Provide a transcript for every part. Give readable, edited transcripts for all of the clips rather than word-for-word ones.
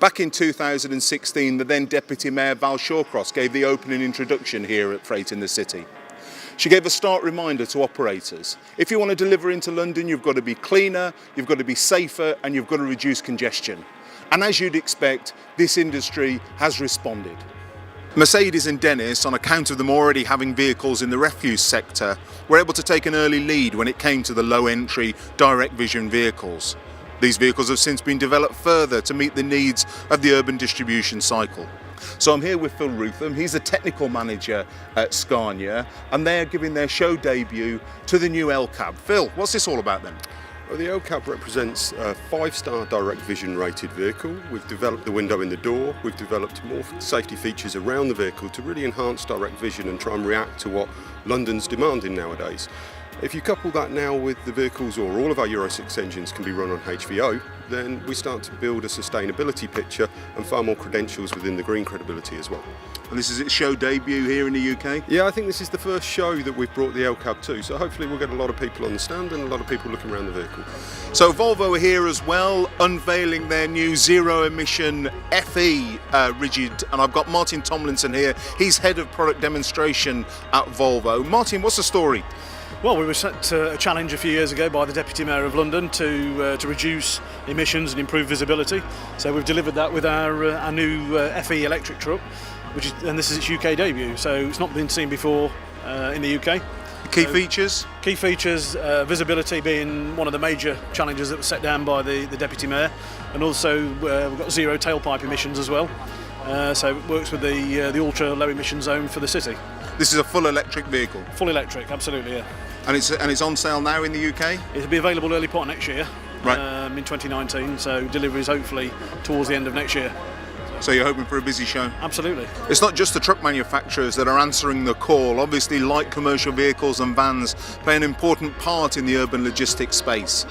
Back in 2016, the then Deputy Mayor Val Shawcross gave the opening introduction here at Freight in the City. She gave a stark reminder to operators. If you want to deliver into London, you've got to be cleaner, you've got to be safer, and you've got to reduce congestion. And as you'd expect, this industry has responded. Mercedes and Dennis, on account of them already having vehicles in the refuse sector, were able to take an early lead when it came to the low-entry, direct-vision vehicles. These vehicles have since been developed further to meet the needs of the urban distribution cycle. So I'm here with Phil Rootham. He's a technical manager at Scania, and they're giving their show debut to the new L-Cab. Phil, what's this all about then? Well, the L-Cab represents a 5-star direct vision rated vehicle. We've developed the window in the door, we've developed more safety features around the vehicle to really enhance direct vision and try and react to what London's demanding nowadays. If you couple that now with the vehicles, or all of our Euro 6 engines can be run on HVO, then we start to build a sustainability picture and far more credentials within the green credibility as well. And this is its show debut here in the UK? Yeah, I think this is the first show that we've brought the L-Cab to, so hopefully we'll get a lot of people on the stand and a lot of people looking around the vehicle. So Volvo are here as well, unveiling their new zero-emission FE rigid, and I've got Martin Tomlinson here. He's head of product demonstration at Volvo. Martin, what's the story? Well, we were set a challenge a few years ago by the Deputy Mayor of London to reduce emissions and improve visibility. So we've delivered that with our new FE electric truck, and this is its UK debut. So it's not been seen before in the UK. Key features? Key features, visibility being one of the major challenges that was set down by the Deputy Mayor, and also we've got zero tailpipe emissions as well. So it works with the ultra low emission zone for the city. This is a full electric vehicle? Full electric, absolutely, yeah. And it's on sale now in the UK? It'll be available early part next year, right. In 2019, so deliveries hopefully towards the end of next year. So you're hoping for a busy show? Absolutely. It's not just the truck manufacturers that are answering the call. Obviously, light commercial vehicles and vans play an important part in the urban logistics space.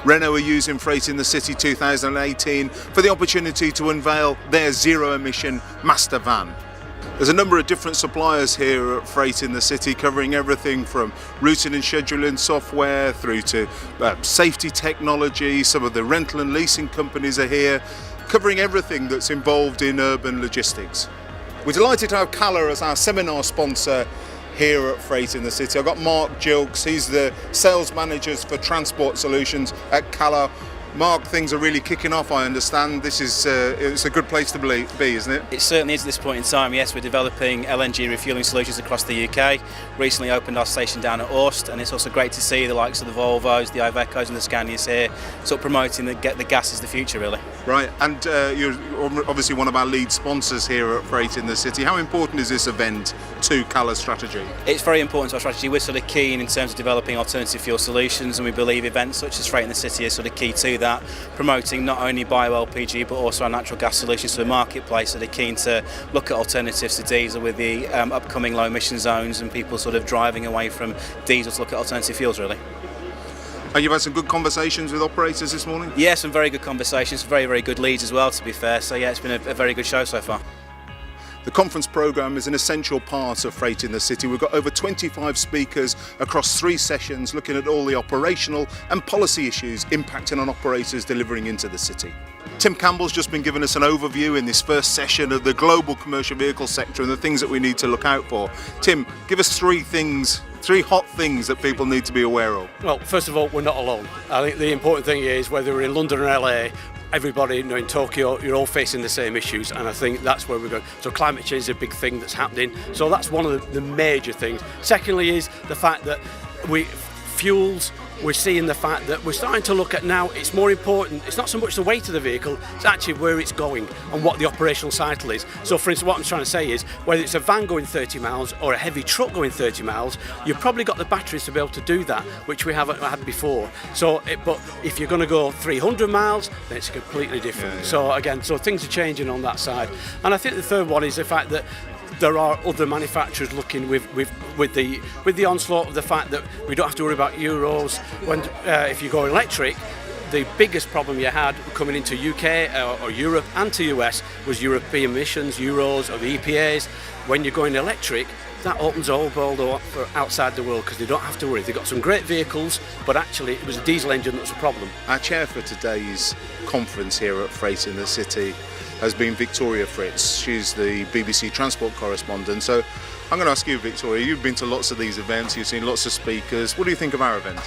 Renault are using Freight in the City 2018 for the opportunity to unveil their zero-emission master van. There's a number of different suppliers here at Freight in the City, covering everything from routing and scheduling software through to safety technology. Some of the rental and leasing companies are here, covering everything that's involved in urban logistics. We're delighted to have Calor as our seminar sponsor here at Freight in the City. I've got Mark Gilks, he's the sales manager for transport solutions at Calor. Mark, things are really kicking off, I understand. This is it's a good place to be, isn't it? It certainly is at this point in time, yes. We're developing LNG refuelling solutions across the UK. Recently opened our station down at Orst, and it's also great to see the likes of the Volvos, the Ivecos and the Scanias here, sort of promoting that the gas is the future, really. Right, and you're obviously one of our lead sponsors here at Freight in the City. How important is this event to Calor's strategy? It's very important to our strategy. We're sort of keen in terms of developing alternative fuel solutions, and we believe events such as Freight in the City are sort of key to that, promoting not only bio-LPG but also our natural gas solutions to the marketplace. So they're keen to look at alternatives to diesel with the upcoming low emission zones and people sort of driving away from diesel to look at alternative fuels, really. And you've had some good conversations with operators this morning? Yeah, some very good conversations, very, very good leads as well, to be fair. So yeah, it's been a very good show so far. The conference programme is an essential part of Freight in the City. We've got over 25 speakers across 3 sessions looking at all the operational and policy issues impacting on operators delivering into the city. Tim Campbell's just been giving us an overview in this first session of the global commercial vehicle sector and the things that we need to look out for. Tim, give us 3 hot things that people need to be aware of. Well, first of all, we're not alone. I think the important thing is, whether we're in London or LA, everybody, in Tokyo, you're all facing the same issues, and I think that's where we're going. So climate change is a big thing that's happening. So that's one of the major things. Secondly is the fact that fuels, we're seeing the fact that we're starting to look at now, it's more important, it's not so much the weight of the vehicle, it's actually where it's going and what the operational cycle is. So for instance, what I'm trying to say is, whether it's a van going 30 miles or a heavy truck going 30 miles, you've probably got the batteries to be able to do that, which we haven't had before. So, but if you're going to go 300 miles, then it's completely different. Yeah. So again, so things are changing on that side. And I think the third one is the fact that there are other manufacturers looking with the onslaught of the fact that we don't have to worry about Euros when if you go electric. The biggest problem you had coming into UK or Europe and to US was European emissions, Euros or the EPAs. When you're going electric, that opens a whole world up for outside the world because they don't have to worry. They've got some great vehicles, but actually it was a diesel engine that was a problem. Our chair for today's conference here at Freight in the City has been Victoria Fritz. She's the BBC Transport correspondent. So I'm going to ask you, Victoria, you've been to lots of these events, you've seen lots of speakers. What do you think of our event?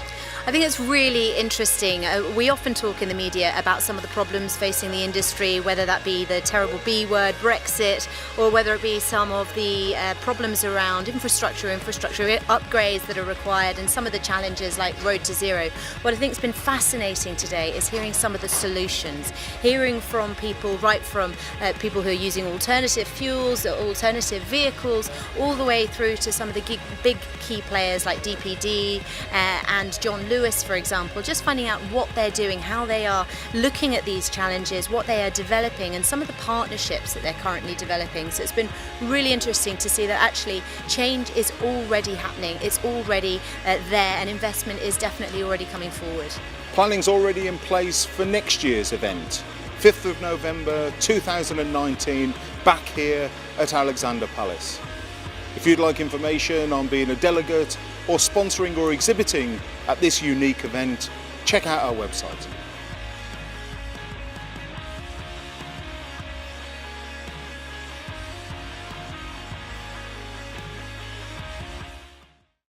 I think it's really interesting. We often talk in the media about some of the problems facing the industry, whether that be the terrible B word, Brexit, or whether it be some of the problems around infrastructure upgrades that are required, and some of the challenges like Road to Zero. What I think has been fascinating today is hearing some of the solutions, hearing from people, right from people who are using alternative fuels, alternative vehicles, all the way through to some of the big key players like DPD and John Lewis, for example, just finding out what they're doing, how they are looking at these challenges, what they are developing, and some of the partnerships that they're currently developing. So it's been really interesting to see that actually change is already happening, it's already there, and investment is definitely already coming forward. Planning's already in place for next year's event, 5th of November 2019, back here at Alexandra Palace. If you'd like information on being a delegate or sponsoring or exhibiting at this unique event, check out our website.